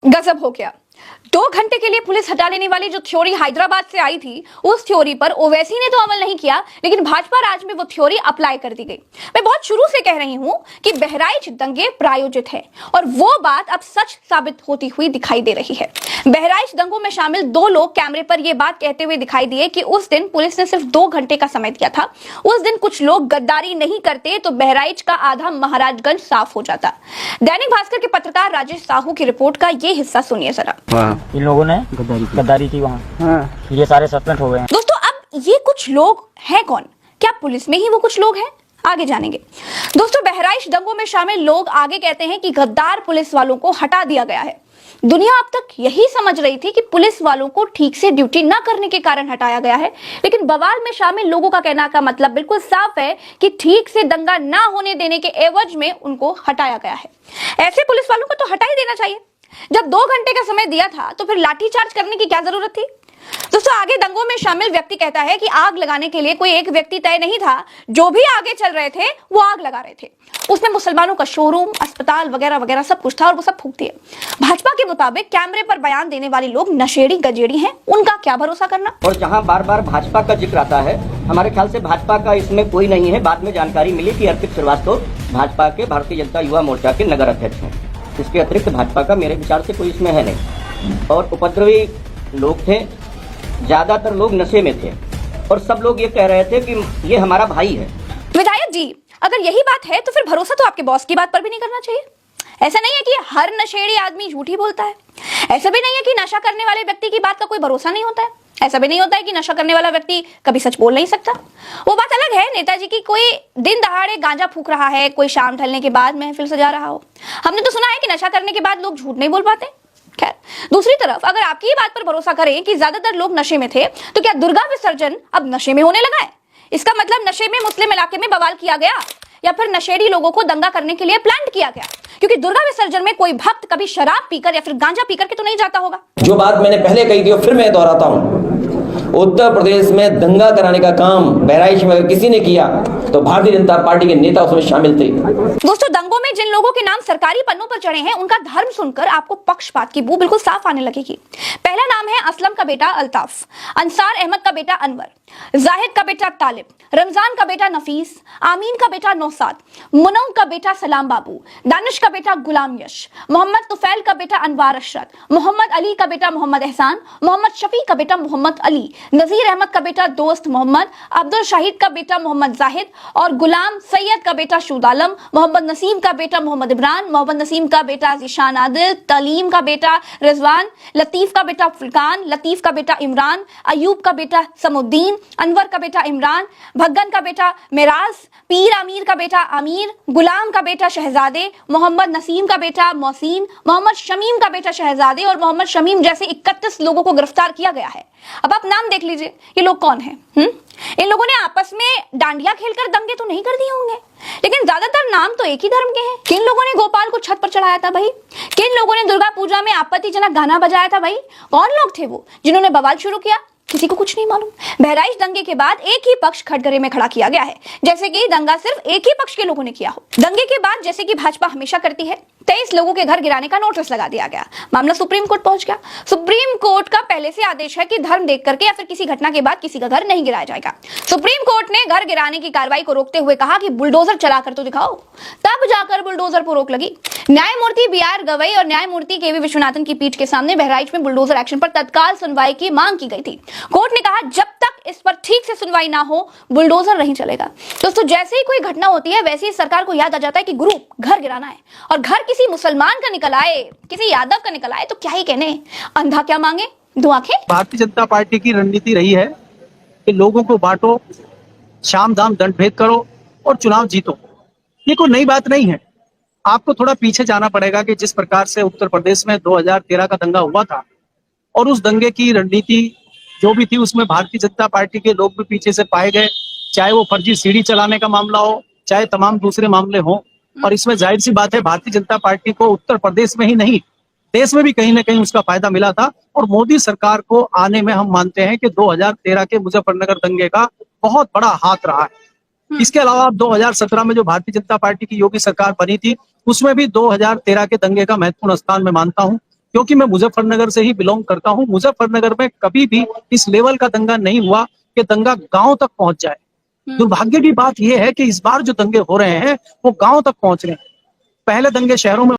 गजब हो गया। 2 घंटे के लिए पुलिस हटा लेने वाली जो थ्योरी हैदराबाद से आई थी, उस थ्योरी पर ओवैसी ने तो अमल नहीं किया, लेकिन भाजपा राज में वो थ्योरी अप्लाई कर दी गई। मैं बहुत शुरू से कह रही हूं कि बहराइच दंगे प्रायोजित है और वो बात अब सच साबित होती हुई दिखाई दे रही है। बहराइच दंगों में शामिल 2 लोग कैमरे पर यह बात कहते हुए दिखाई दिए कि उस दिन पुलिस ने सिर्फ 2 घंटे का समय दिया था। उस दिन कुछ लोग गद्दारी नहीं करते तो बहराइच का आधा महाराजगंज साफ हो जाता। दैनिक भास्कर के पत्रकार राजेश साहू की रिपोर्ट का ये हिस्सा सुनिए जरा। इन लोगों ने गद्दारी की वहाँ। ये सारे सस्पेंड हो गए हैं। दोस्तों, अब ये कुछ लोग हैं कौन? क्या पुलिस में ही वो कुछ लोग हैं? आगे जानेंगे। दोस्तों, बहराइच दंगों में शामिल लोग आगे कहते हैं कि गद्दार पुलिस वालों को हटा दिया गया है। दुनिया अब तक यही समझ रही थी कि पुलिस वालों को ठीक से ड्यूटी न करने के कारण हटाया गया है, लेकिन बवाल में शामिल लोगों का कहना का मतलब बिल्कुल साफ है कि ठीक से दंगा ना होने देने के एवज में उनको हटाया गया है। ऐसे पुलिस वालों को तो हटा ही देना चाहिए। जब 2 घंटे का समय दिया था तो फिर लाठीचार्ज करने की क्या जरूरत थी? दोस्तों, आगे दंगों में शामिल व्यक्ति कहता है कि आग लगाने के लिए कोई एक व्यक्ति तय नहीं था। जो भी आगे चल रहे थे वो आग लगा रहे थे। उसमें मुसलमानों का शोरूम, अस्पताल वगैरह वगैरह सब कुछ था और वो सब फूक दिए। भाजपा के मुताबिक कैमरे पर बयान देने वाले लोग नशेड़ी गजेड़ी हैं, उनका क्या भरोसा करना। और जहां बार बार भाजपा का जिक्र आता है, हमारे ख्याल से भाजपा का इसमें कोई नहीं है। बाद में जानकारी मिली कि अर्पित श्रीवास्तव भाजपा के भारतीय जनता युवा मोर्चा के नगर अध्यक्ष हैं। इसके अतिरिक्त भाजपा का मेरे विचार से कोई इसमें है नहीं। और उपद्रवी लोग थे, ज्यादातर लोग नशे में थे और सब लोग ये कह रहे थे कि ये हमारा भाई है। विधायक जी, अगर यही बात है तो फिर भरोसा तो आपके बॉस की बात पर भी नहीं करना चाहिए। ऐसा नहीं है कि हर नशेड़ी आदमी झूठ ही बोलता है। ऐसा भी नहीं है कि नशा करने वाले व्यक्ति की बात का कोई भरोसा नहीं होता है। ऐसा भी नहीं होता है कि नशा करने वाला व्यक्ति कभी सच बोल नहीं सकता। वो बात अलग है नेताजी की कोई दिन दहाड़े गांजा फूक रहा है, कोई शाम ढलने के बाद महफिल सजा रहा हो। हमने तो सुना है कि नशा करने के बाद लोग झूठ नहीं बोल पाते। खैर, दूसरी तरफ अगर आपकी ये बात पर भरोसा करें कि ज्यादातर लोग नशे में थे, तो क्या दुर्गा विसर्जन अब नशे में होने लगा है? इसका मतलब नशे में मुस्लिम इलाके में बवाल किया गया या फिर नशेड़ी लोगों को दंगा करने के लिए प्लान किया गया? क्योंकि दुर्गा विसर्जन में कोई भक्त कभी शराब पीकर या फिर गांजा पीकर के तो नहीं जाता होगा। जो बात मैंने पहले कही थी और फिर मैं दोहराता हूं, उत्तर प्रदेश में दंगा कराने का काम बहराइच में अगर किसी ने किया तो भारतीय जनता पार्टी के नेता उसमें शामिल थे। दोस्तों, दंगों में जिन लोगों के नाम सरकारी पन्नों पर चढ़े हैं, उनका धर्म सुनकर आपको पक्षपात की बू बिल्कुल साफ आने लगेगी। पहला नाम है असलम का बेटा अल्ताफ, अंसार अहमद का बेटा अनवर, जाहिद का बेटा तालिब, रमजान का बेटा नफीस, आमीन का बेटा नौसाद, मुनौ का बेटा सलाम बाबू, दानिश का बेटा गुलाम यश, मोहम्मद तुफैल का बेटा अनवार अशरत, मोहम्मद अली का बेटा मोहम्मद एहसान, मोहम्मद शफी का बेटा मोहम्मद अली, नजीर अहमद का बेटा दोस्त मोहम्मद, अब्दुल शाहिद का बेटा मोहम्मद जाहिद और गुलाम सैयद का बेटा शूद आलम, मोहम्मद नसीम का बेटा मोहम्मद इमरान, मोहम्मद नसीम का बेटा जीशान आदिल, तलीम का बेटा रिजवान, लतीफ का बेटा फुलकान, लतीफ का बेटा इमरान, अयूब का बेटा समुद्दीन, अनवर का बेटा इमरान, भग्गन का बेटा मिराज, पीर आमिर का बेटा आमिर, गुलाम का बेटा शहजादे, मोहम्मद नसीम का बेटा मोहसिन, मोहम्मद शमीम का बेटा शहजादे और मोहम्मद शमीम जैसे 31 लोगों को गिरफ्तार किया गया है। अब आप नाम देख लीजिए, ये लोग कौन हैं? इन लोगों ने आपस में डांडिया खेलकर दंगे तो नहीं कर दिए होंगे, लेकिन ज्यादातर नाम तो एक ही धर्म के हैं। किन लोगों ने गोपाल को छत पर चढ़ाया था भाई? किन लोगों ने दुर्गा पूजा में आपत्तिजनक गाना बजाया था भाई? कौन लोग थे वो जिन्होंने बवाल शुरू किया? किसी को कुछ नहीं मालूम। बहराइच दंगे के बाद एक ही पक्ष खटगरे में खड़ा किया गया है, जैसे कि दंगा सिर्फ एक ही पक्ष के लोगों ने किया हो। दंगे के बाद जैसे कि भाजपा हमेशा करती है, 23 लोगों के घर गिराने का नोटिस लगा दिया गया। मामला सुप्रीम कोर्ट पहुंच गया। सुप्रीम कोर्ट का पहले से आदेश है कि धर्म देख करके या फिर किसी घटना के बाद किसी का घर नहीं गिराया जाएगा। सुप्रीम कोर्ट ने घर गिराने की कार्रवाई को रोकते हुए कहा कि बुलडोजर चलाकर तो दिखाओ, तब जाकर बुलडोजर पर रोक लगी। न्यायमूर्ति BR गवई और न्यायमूर्ति KV विश्वनाथन की पीठ के सामने बहराइच में बुलडोजर एक्शन पर तत्काल सुनवाई की मांग की गई थी। कोर्ट ने कहा जब तक इस पर ठीक से सुनवाई ना हो बुलडोजर नहीं चलेगा। दोस्तों, जैसे ही कोई घटना होती है वैसे ही सरकार को याद आ जाता है कि गुरु घर गिराना है, और घर किसी मुसलमान का निकल आए, किसी यादव का निकल आए तो क्या ही कहने, अंधा क्या मांगे दो आंखें। भारतीय जनता पार्टी की रणनीति रही है कि लोगों को बांटो, शाम दाम दंड भेद करो और चुनाव जीतो। ये कोई नई बात नहीं है। आपको थोड़ा पीछे जाना पड़ेगा कि जिस प्रकार से उत्तर प्रदेश में 2013 का दंगा हुआ था और उस दंगे की रणनीति जो भी थी उसमें भारतीय जनता पार्टी के लोग भी पीछे से पाए गए, चाहे वो फर्जी सीढ़ी चलाने का मामला हो, चाहे तमाम दूसरे मामले हो। और इसमें जाहिर सी बात है भारतीय जनता पार्टी को उत्तर प्रदेश में ही नहीं देश में भी कहीं ना कहीं उसका फायदा मिला था। और मोदी सरकार को आने में हम मानते हैं कि 2013 के मुजफ्फरनगर दंगे का बहुत बड़ा हाथ रहा है। इसके अलावा 2017 में जो भारतीय जनता पार्टी की योगी सरकार बनी थी उसमें भी 2013 के दंगे का महत्वपूर्ण स्थान मैं मानता हूं। क्योंकि मैं मुजफ्फरनगर से ही बिलोंग करता हूं। मुजफ्फरनगर में कभी भी इस लेवल का दंगा नहीं हुआ कि दंगा गांव तक पहुंच जाए। दुर्भाग्य की बात यह है कि इस बार जो दंगे हो रहे हैं वो गांव तक पहुंच रहे हैं। पहले दंगे शहरों में